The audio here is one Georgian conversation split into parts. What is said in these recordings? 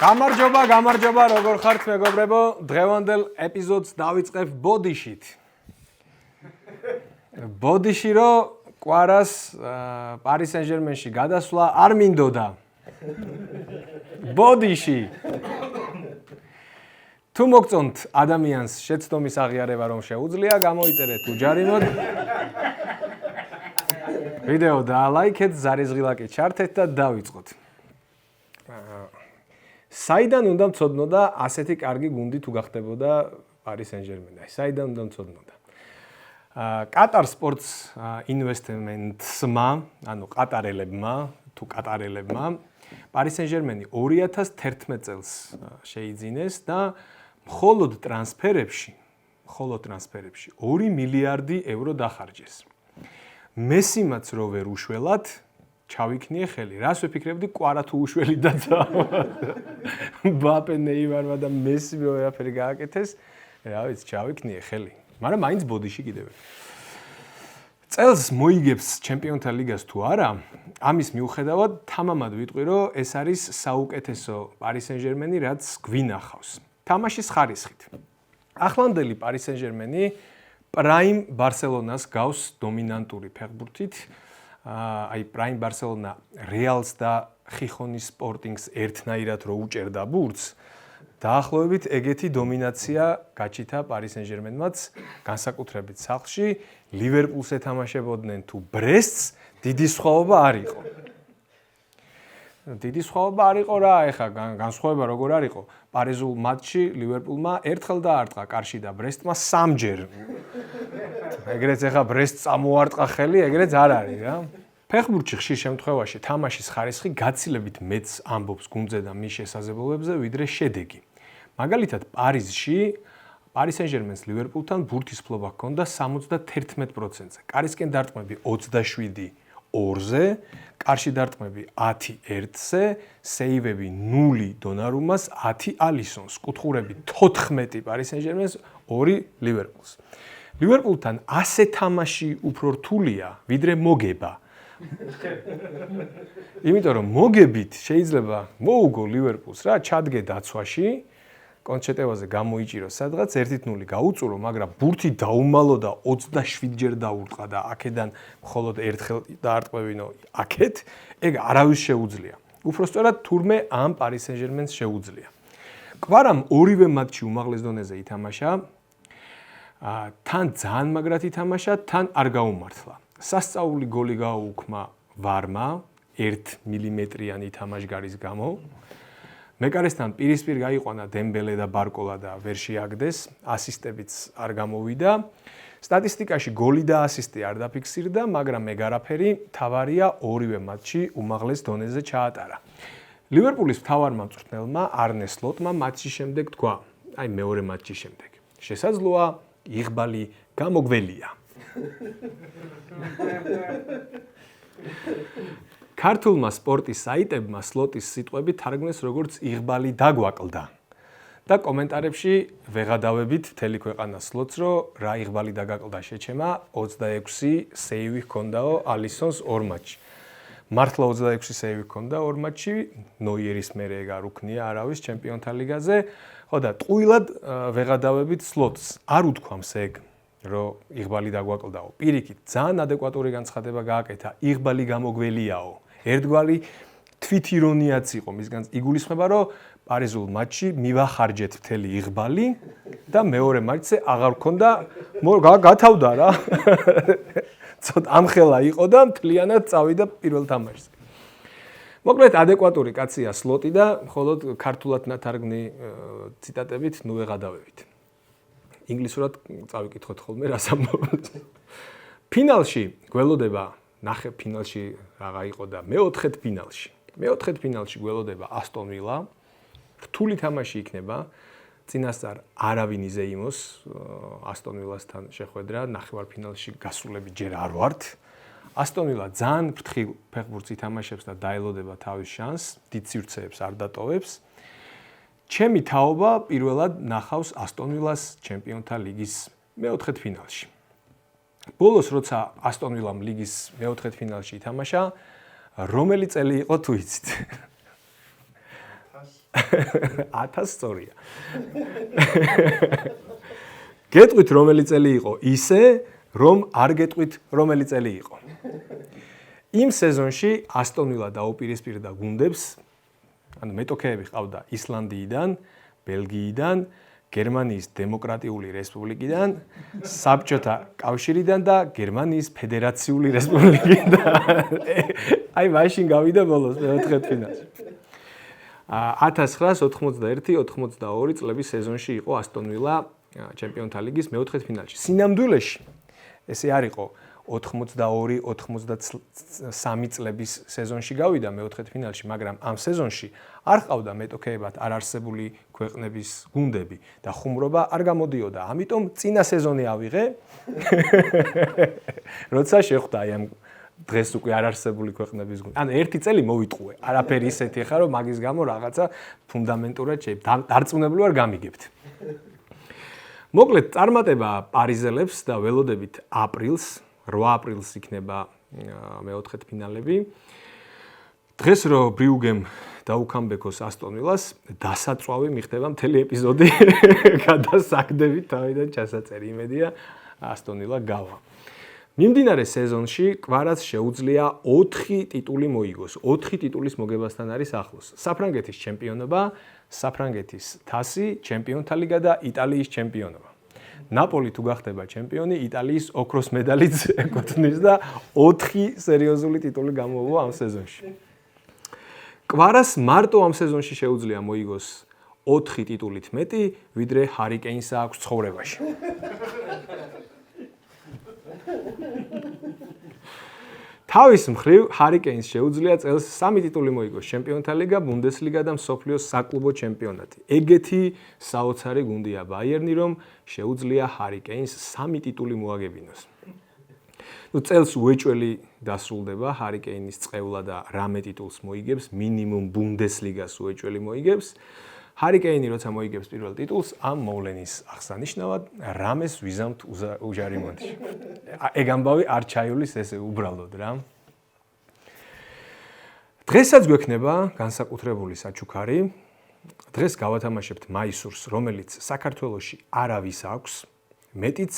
გამარჯობა, როგორ ხართ მეგობრებო? დღევანდელ ეპიზოდს დავიწყებ ბოდიშით. ბოდიში რო კვარას პარი სენ-ჟერმენში გადასვლა არ მინდოდა. ბოდიში. თუ მოგწონთ ადამიანს შეცდომის აღიარება რომ შეუძლია, გამოიწერეთ უჯარიმოდ. ვიდეო დაალაიქეთ, ზარიზღილაკი ჩართეთ და დავიწყოთ. საიდან უნდა მცოდნოდა ასეთი კარგი გუნდი თუ გახდებოდა პარი სენ-ჟერმენი? საიდან უნდა მცოდნოდა? კატარ სპორტს ინვესტმენტსმა, ანუ კატარელებმა პარი სენ-ჟერმენი 2011 წელს შეიძინეს და მხოლოდ ტრანსფერებში 2 მილიარდი евро დახარჯეს. მესიმაც რო ვერ უშველად ჩავიქნიე ხელი. რას ვეფიქრებდი, კვარა თუ უშველი დაცა. ბაპე, ნეიმარმა და მესი ვერაფერი გააკეთეს. რა ვიცი, ჩავიქნიე ხელი. მაგრამ მაინც ბოდიში კიდევ. წელს მოიგებს ჩემპიონთა ლიგას თუ არა, ამის მიუხედავად თამამად ვიტყვი, რომ ეს არის საუკეთესო პარი სენ-ჟერმენი, რაც გვინახავს. თამაშის ხარისხით. ახლანდელი პარი სენ-ჟერმენი პრაიმ ბარსელონას გავს დომინანტური ფეხბურთით. აი პრაიმ ბარსელონა რეალს და ხიხონის სპორტინგს ერთნაირად რო უჭერდა ბურთს, დაახლოებით ეგეთი დომინაცია გაჩითა პარი სენ-ჟერმენმაც, განსაკუთრებით სახლში, ლივერპულს ეთამაშებოდნენ თუ ბრესტს, დიდი სხვაობა არ იყო. დიდი სხვაობა არ იყო რა, ეხა განსხვავება როგორ არ იყო? პარიზულ მატჩში ლივერპულმა ერთხელ დაარტყა კარში და ბრესტმა 3-ჯერ. ეგრეც ეხა ბრესტს წამოარტყა ხელი, ეგრეც არ არის რა. ფეხბურთში ხშირ შემთხვევაში თამაშის ხარისხი გაცილებით მეც ამბობს გუნდზე და მის შესაძლებლობებზე, ვიდრე შედეგი. მაგალითად, პარიზში პარი სენ-ჟერმენს ლივერპულთან ბურთის ფლობა ჰქონდა 71%-ზე. კარისკენ დარტყმები 27-2-ზე, კარში დარტყმები 10-1-ზე, სეივები 0 დონარუმას, 10 ალისონს, კუთხურები 14 პარი სენ-ჟერმენს, 2 ლივერპულს. ლივერპულთან ასე თამაში უფრო რთულია, ვიდრე მოგება. იმიტომ რომ მოგებით შეიძლება მოუგო ლივერპულს რა, ჩადგე დაცვაში, კონჩეტევაზე გამოიჭირო სადღაც 1-0 გაუწურო, მაგრამ ბურთი დაუმალო და 27-ჯერ დაურტყა და აქედან მხოლოდ ერთხელ დაარტყმევინო აქეთ, ეგ არავის შეუძლია. უпростоრად თურმე ამ პარი სენ-ჟერმენს შეუძლია. კვარამ ორივე მატჩი უმაღლეს დონეზე ითამაშა. თან ძალიან მაგრად ითამაშა, თან არ გაუმართლა. სასწაული გოლი გააუქმა ვარმა 1 მილიმეტრიანი თამაშგარის გამო. მეკარესთან პირისპირ გაიყვანა დემბელე და ბარკოლა და ვერ შეაგდეს, ასისტებიც არ გამოვიდა. სტატისტიკაში გოლი და ასისტი არ დაფიქსირდა, მაგრამ მეგარაფერი თავარია ორივე მატჩი უმაღლეს დონეზე ჩაატარა. ლივერპულის მთავარმა მწვრთნელმა არნე სლოტმა მატჩის შემდეგ თქვა, აი მეორე მატჩის შემდეგ. შესაძლოა იღბალი გამოგველია. ქართულმა სპორტის საიტებმა სლოტის სიტყვები თარგმნეს როგორც იღბალი დაგვაკლდა და კომენტარებში ვეღადავებით მთელი ქვეყანა სლოტს, რომ რა იღბალი დაგაკლდა შეჩემა, 26 სეივი ჰქონდაო ალისონს 2 მატჩში. მართლა 26 სეივი ჰქონდა 2 მატჩში, ნოიერის მერე ეგ არ უქნია არავის ჩემპიონთა ლიგაზე. ხო და ტყუილად ვეღადავებით სლოტს. არ უთქვამს ეგ, რომ იღბალი დაგვაკლდაო. პირიქით, ძალიან ადეკვატური განცხადება გააკეთა, იღბალი გამოგველიაო. ერთგვარი თვითირონიაც იყო მისგან. იგულისხმება, რომ პარიზულ მატჩში მივახარჯეთ მთელი იღბალი და მეორე მატჩზე აღარ ჰქონდა, გათავდა რა. ცოტა ამხელა იყო და მთლიანად წავიდა პირველ თამაშზე. მოკლედ ადეკვატური კაცია სლოტი და მხოლოდ ქართულად ნათარგმნი ციტატებით ნუ ვეღადავებით. ინგლისურად წავიკითხოთ ხოლმე რას ამბობს. ფინალში გველოდება, ნახე ფინალში რაღა იყო და მეოთხედ ფინალში. მეოთხედ ფინალში გველოდება ასტონ ვილა. რთული თამაში იქნება. წინასწარ არავინ იზეიმოს ასტონ ვილასთან შეხვედრა, ნახევარფინალში გასულები ჯერ არ ვართ. ასტონ ვილა ძალიან ფრთხილ ფეხბურთს ითამაშებს და დაელოდება თავის შანსს, დიდ სივრცეებს არ დატოვებს. ჩემი თაობა პირველად ნახავს ასტონ ვილას ჩემპიონთა ლიგის მეოთხედ ფინალში. ბოლოს როცა ასტონ ვილამ ლიგის მეოთხედ ფინალში ითამაშა, რომელი წელი იყო თუ იცით? 1000 სწორია. გეტყვით რომელი წელი იყო ისე, რომ არ გეტყვით რომელი წელი იყო. იმ სეზონში ასტონ ვილა დაუპირისპირდა გუნდებს, ანუ მეტოქეები ყავდა ისლანდიიდან, ბელგიიდან, გერმანიის დემოკრატიული რესპუბლიკიდან, საბჭოთა კავშირიდან და გერმანიის ფედერაციული რესპუბლიკიდან. აი მაშინ გავიდა ბოლოს მეოთხედფინალში. 1991-92 წლების სეზონში იყო ასტონ ვილა ჩემპიონთა ლიგის მეოთხედფინალში. სინამდვილეში ესე არ იყო 82-93 წლების სეზონში გავიდა მეოთხედფინალში, მაგრამ ამ სეზონში არ ყავდა მეტოქეებად არარსებული ქვეყნების გუნდები და ხუმრობა არ გამოდიოდა. ამიტომ წინა სეზონი ავიღე, როცა შეხვდა აი ამ დღეს უკვე არარსებული ქვეყნების გუნდი. ანუ ერთი წელი მოვიტყუე. არაფერი ისეთი ხარ, რომ მაგის გამო რაღაცა ფუნდამენტურად დარწმუნებული ვარ გამიგებთ. მოკლედ, წარმატება პარიზელებს და ველოდებით აპრილს, 8 აპრილს იქნება მეოთხედფინალები. დღეს რო ბრიუგემ დაუქამბეკოს ასტონ ვილას, დასაწვავი მიხდება მთელი ეპიზოდი. გადასაგდებით თავიდან ჩასაწერი. იმედია ასტონ ვილა გავა. მიმდინარე სეზონში კვარას შეუძლია 4 ტიტული მოიგოს. 4 ტიტულის მოგებასთან არის ახლოს. საფრანგეთის ჩემპიონობა, საფრანგეთის თასი, ჩემპიონთა ლიგა და იტალიის ჩემპიონობა. ნაპოლი თუ გახდება ჩემპიონი, იტალიის ოქროს მედალიც ეკუთვნის და 4 სერიოზული ტიტული გამოუვა ამ სეზონში. კვარას მარტო ამ სეზონში შეუძლია მოიგოს 4 ტიტულით მეტი, ვიდრე ჰარი კეინს აქვს ცხოვრებაში. თავის მხრივ ჰარი კეინს შეუძლია წელს 3 ტიტული მოიგოს: ჩემპიონთა ლიგა, ბუნდესლიგა და მსოფლიოს საკლუბო ჩემპიონატი. ეგეთი საოცარი გუნდია ბაიერნი, რომ შეუძლია ჰარი კეინს 3 ტიტული მოაგებინოს. წელს უეჭველი დასრულდება ჰარი კეინის წყევლა და რამე ტიტულს მოიგებს, მინიმუმ ბუნდესლიგას უეჭველი მოიგებს. ჰარი კეინი როცა მოიგებს პირველ ტიტულს, ამ მოვლენის აღსანიშნავად რამეს ვიზამთ უჯარი მონდში. ეგ ამბავი არ ჩაივლის ესე უბრალოდ რა. დღესაც გვექნება განსაკუთრებული საჩუქარი. დღეს გავათამაშებთ მაისურს, რომელიც საქართველოში არავის აქვს. მეტიც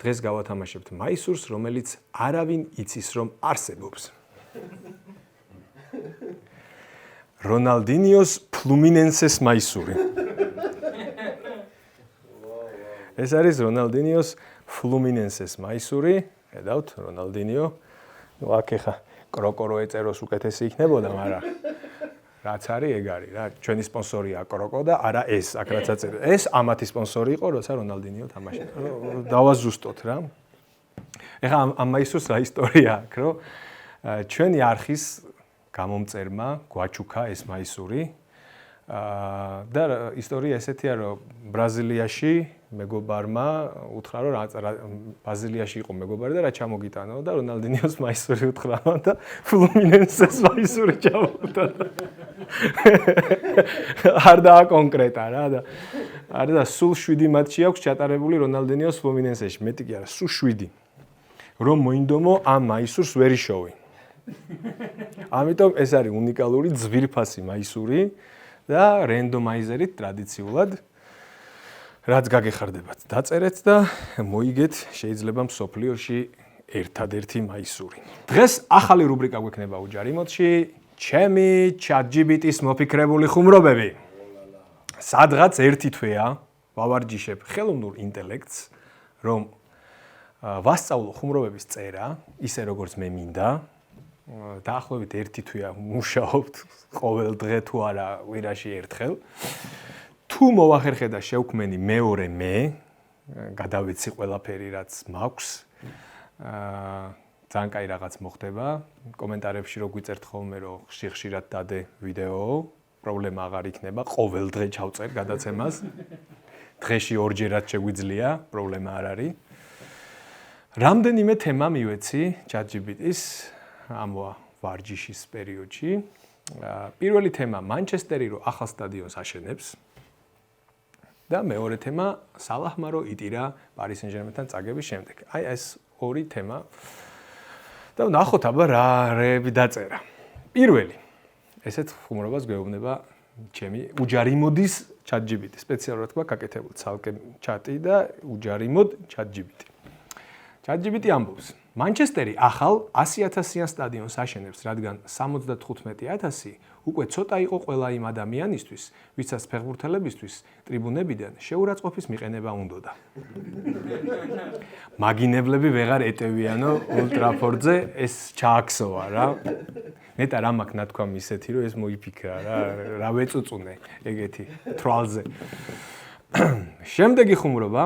დღეს გავათამაშებთ მაისურს, რომელიც არავინ იცის რომ არსებობს. რონალდინიოს ფლუმინენსეს მაისური. ეს არის რონალდინიოს ფლუმინენსეს მაისური. ხედავთ, რონალდინიო. ნუ აქ ეხა კროკო რო ეწეროს უკეთესი იქნებოდა, მაგრამ რაც არის ეგ არის რა. ჩვენი სპონსორია კროკო და არა ეს, აქ რაც აწერა. ეს ამათი სპონსორი იყო, როცა რონალდინიო თამაშობდა. დავაზუსტოთ რა. ეხა ამ მაისურს რა ისტორია აქვს, რომ ჩვენი არხის გამომწერმა გვაჩუქა ეს მაისური. და ისტორია ესეთია, რომ ბრაზილიაში მეგობარმა უთხრა, რომ ბრაზილიაში იყო მეგობარი და რა ჩამოგიტანო და რონალდინიოს მაისური უთხრა და ფლუმინენსეს მაისური ჩამოგიტანა. არ დააკონკრეტა რა და არა და სულ 7 მატჩი აქვს ჩატარებული რონალდინიოს ფლუმინენსეში, მეტი კი არა, სულ 7. რომ მოინდომო ამ მაისურს ვერ იშოვი. ამიტომ ეს არის უნიკალური ძვირფასი მაისური და რენდომაიზერით ტრადიციულად რაც გაგეხარდებათ დაწერეთ და მოიგეთ შეიძლება მსოფლიოში ერთადერთი მაისური. დღეს ახალი რუბრიკა გვექნება უჯარი მოდში, ჩემი ChatGPT-ის მოფიქრებული ხუმრობები. სადღაც ერთი თვეა ვავარჯიშებ ხელოვნურ ინტელექტს, რომ ვასწავლო ხუმრობების წერა, ისე როგორც მე მინდა. დაახლოებით ერთი თვეა მუშაობთ ყოველ დღე თუ არა კვირაში ერთხელ. თუ მოვახერხე და შევქმენი მეორე მე, გადავეცი ყველაფერი რაც მაქვს. ძალიან კაი რაღაც მოხდება. კომენტარებში რო გვიწერთ ხოლმე რომ ხშირად დადე ვიდეო, პრობლემა აღარ იქნება, ყოველ დღე ჩავწერ გადაცემას. დღეში ორჯერად შეგვიძლია, პრობლემა არ არის. რამდენიმე თემა მივეცი ChatGPT-ის ამ ვარჯიშის პერიოდში. პირველი თემა მანჩესტერი რო ახალ სტადიონს აშენებს. და მეორე თემა სალაჰმა რო იტირა პარის სენ-ჟერმენთან წაგების შემდეგ. აი ეს ორი თემა. და ნახოთ აბა რა რეები დაწერა. პირველი ესეთ ხუმრობას გვეუბნება ჩემი უჯარიმოდის ChatGPT სპეციალურად თქვა გაკეთებული ცალკე ჩატი და უჯარიმოდ ChatGPT. ChatGPT ამბობს, მანჩესტერი ახალ 100,000-იან სტადიონს აშენებს, რადგან 75,000 უკვე ცოტა იყო ყველა იმ ადამიანისთვის, ვისაც ფეხბურთელებისთვის ტრიბუნებიდან შეურაცხყოფის მიყენება უნდოდა. მაგინებლები ვეღარ ეტევიანო ოლდ ტრაფორდზე, ეს ჩააქსოვა რა. ნეტა რა მაქვს ნათქვამი ისეთი, რომ ეს მოიფიქრა რა ვეწუწუნე ეგეთი თვალზე. შემდეგი ხუმრობა,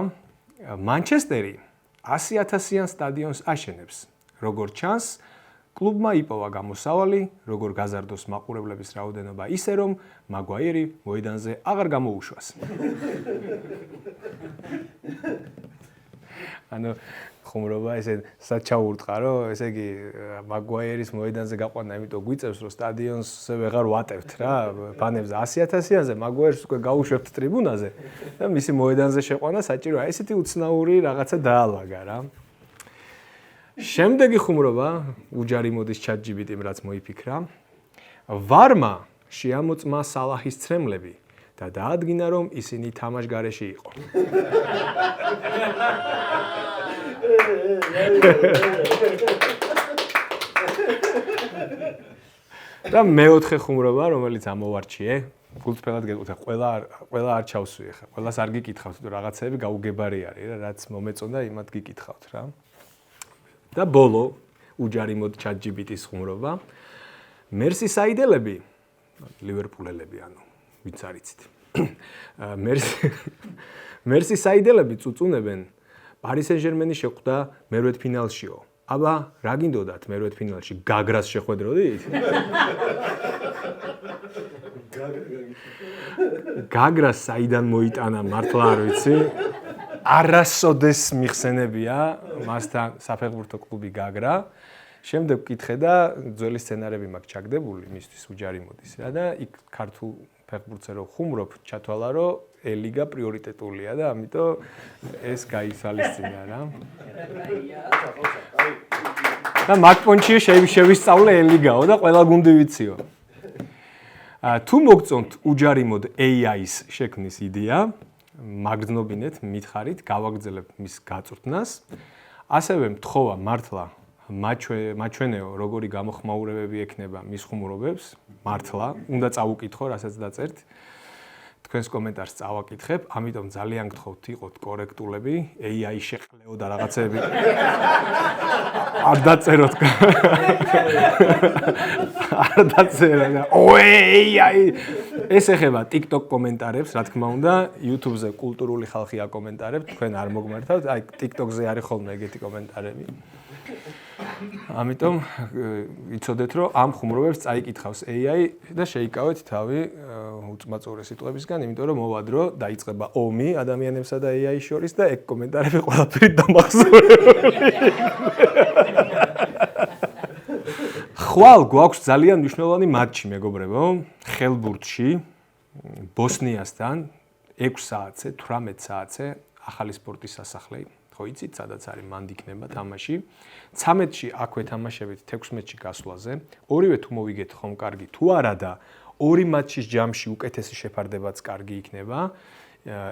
მანჩესტერი 100,000-იან სტადიონს აშენებს. როგორც ჩანს, კლუბმა იპოვა გამოსავალი, როგორ გაზარდოს მაყურებლების რაოდენობა ისე, რომ მაგვაირი მოედანზე აღარ გამოუშვას. ანუ ხუმრობა ესე საჩაურტყა, რომ ესე იგი მაგვაირის მოედანზე გაყვანა, იმიტომ გვიწევს, რომ სტადიონზე ვეღარ ვატევთ რა, ბანებზე 100,000-იანზე, მაგვაირს უკვე გაუშვებთ ტრიბუნაზე და მისი მოედანზე შეყვანა საჭიროა. ესეთი უცნაური რაღაცა დაალაგა რა. შემდეგი ხუმრობა, უჯარიმოდის ChatGPT-მ რაც მოიფიქრა, ვარმა შეამოწმა სალაჰის ცრემლები და დაადგინა, რომ ისინი თამაშგარეში იყო. და მეოთხე ხუმრობა, რომელიც ამოვარჩიე, გულწრფელად გეტყვით, ყველა არ ჩავსვი ხა, ყველას არ გიკითხავთ, თუ რაღაცეები გაუგებარი არის რა, რაც მომეწონდა, იმათ გიკითხავთ რა. და ბოლო, უჯარიმოდ ChatGPT-ის ხუმრობა, მერსისაიდელები, ლივერპულელები, ანუ ვინც არიცით. მერსისაიდელები წუწუნებენ Paris Saint-Germain-ის შეხვდა მერვედფინალშიო. აბა, რა გინდოდათ მერვედფინალში? გაგრას შეხვედროდით? გაგრას საიდან მოიტანა მართლა არ ვიცი. არასოდეს მიხსენებია მასთან საფეხბურთო კლუბი გაგრა. შემდეგ ვკითხე და ძველი სცენარები მაქვს ჩაგდებული მისთვის უჯარიმოდის რა და იქ ქართულ ფეხბურთზე რო ხუმრობ, ჩათვალა რომ ელიგა პრიორიტეტულია და ამიტომ ეს გაიცვალისწინა რა. და მაგპონჩი შევისწავლე ელიგაო და ყველა გუნდი ვიციო. თუ მოგწონთ უჯარიმოდ AI-ის შექმნის იდეა, მაგრძნობინეთ, მითხარით, გავაგრძელებთ მის გაწვრთნას. ასევე მთხოვა მართლა მაჩვენეო, როგორი გამოხმაურებები ექნება მის ხუმრობებს, მართლა, უნდა წავუკითხო, რასაც დაწერთ. თქვენს კომენტარს წავაკითხებ, ამიტომ ძალიან გთხოვთ იყოთ კორექტულები, AI შეყლეო და რაღაცეები არ დაწეროთ. არ დაწეროთ. AI ეს ეხება TikTok კომენტარებს, რა თქმა უნდა, YouTube-ზე კულტურული ხალხი აკომენტარებთ, თქვენ არ მოგმართავთ, აი TikTok-ზე არის ხოლმე ეგეთი კომენტარები. ამიტომ იცოდეთ, რომ ამ ხუმრობებს წაიკითხავს AI და შეიკავეთ თავი უწმაწოური სიტყვებისგან, იმიტომ რომ მოვადრო დაიწყება ომი ადამიანებსა და AI-ის შორის და ეგ კომენტარები ყველაფერი დამახსოვრებული. ხვალ გვაქვს ძალიან მნიშვნელოვანი მატჩი, მეგობრებო, ხელბურთში ბოსნიასთან 6 საათზე, 18 საათზე ახალი სპორტის სასახლე. ხო იცით, სადაც არის მანდ იქნება თამაში. 13-ში აქვე თამაშებით 16-ში გასვლაზე. ორივე თუ მოვიგეთ ხომ კარგი, თუ არა და ორი მატჩის ჯამში უკეთესი შეფარდებაც კარგი იქნება.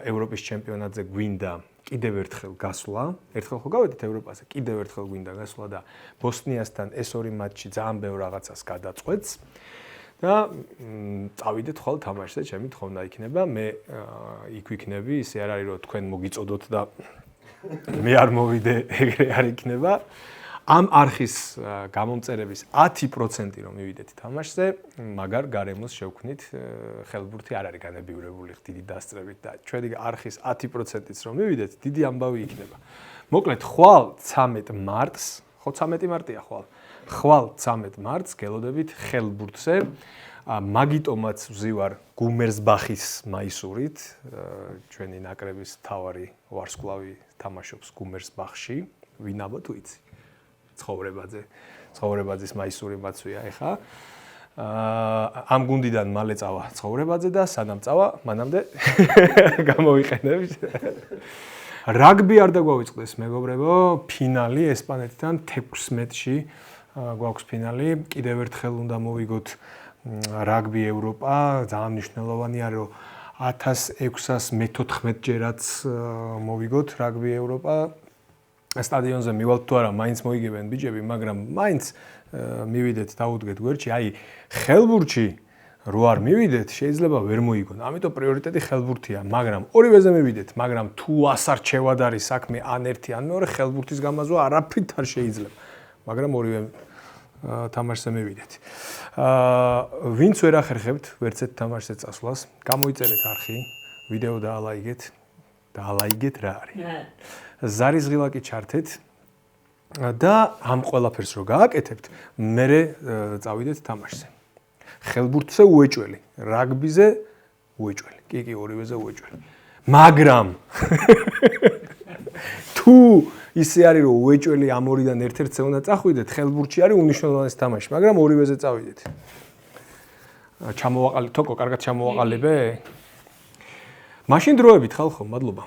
ევროპის ჩემპიონატზე გვინდა კიდევ ერთხელ გასვლა. ერთხელ ხო გავედით ევროპაზე, კიდევ ერთხელ გვინდა გასვლა და ბოსნიასთან ეს ორი მატჩი ძალიან ბევრ რაღაცას გადაწყვეტს. და წავიდეთ ხვალ თამაშზე, ჩემი თხოვნა იქნება. მე იქ ვიქნები, ისე არ არის რომ თქვენ მოგიწოდოთ და მე არ მოვიდე, ეგრე არ იქნება. ამ არხის გამომწერების 10% რომ მივიდეთ თამაშზე, მაგარ გარემოს შევქმნით, ხელბურთი არ არის განებივრებული დიდი დასწრებით და ჩვენი არხის 10%-იც რომ მივიდეთ, დიდი ამბავი იქნება. მოკლედ, ხვალ 13 მარტს, ხო 13 მარტია ხვალ. ხვალ 13 მარტს გელოდებით ხელბურთზე. მაგიტომაც ვზივარ გუმერსბახის მაისურით, ჩვენი ნაკრების მთავარი ვარსკვლავი თამაშობს გუმერსბახში. ვინაბო თუ იცი? ცხოვრებაძის მაისური მაცვია ეხა. ამ გუნდიდან მალე წავა ცხოვრებაძე და სანამ წავა, მანამდე გამოვიყენებ. რაგბი არ დაგვავიწყდეს, მეგობრებო, ფინალი ესპანეთთან 16-ში გვაქვს ფინალი. კიდევ ერთხელ უნდა მოვიგოთ რაგბი ევროპა ძალიან მნიშვნელოვანი არის, რომ 1614 ჯერაც მოვიგოთ რაგბი ევროპა. სტადიონზე მივალთ თუ არა, მაინც მოიგებენ ბიჭები, მაგრამ მაინც მივიდეთ დაუდგეთ გვერდში. აი, ხელბურთში რო არ მივიდეთ, შეიძლება ვერ მოიგონ. ამიტომ პრიორიტეტი ხელბურთია, მაგრამ ორივეზე მივიდეთ, მაგრამ თუ ასარჩევად არის საქმე ან ერთი ან მეორე, ხელბურთის გამაზვა არაფრით არ შეიძლება. მაგრამ ორივე თამაშზე მივიდეთ. ვინც ვერ ახერხებთ ვერცეთ თამაშზე წასვლას, გამოიწერეთ არხი, ვიდეო დაალაიგეთ, დაალაიგეთ რა არის. ზარის ღილაკი ჩართეთ და ამ ყველაფერს რო გააკეთებთ, მერე წავიდეთ თამაშზე. ხელბურთზე უეჭველი, რაგბიზე უეჭველი. კი, ორივეზე უეჭველი. მაგრამ თუ ისე არის რომ უეჭველი ამ ორიდან ერთ-ერთზე უნდა წახვიდეთ, ხელბურთში არის უნიშნელოვანესი თამაში, მაგრამ ორივეზე წავიდეთ. ჩამოვაყალიბეთ, თოკო, კარგად ჩამოვაყალიბე? მაშინ დროებით ხალხო, მადლობა.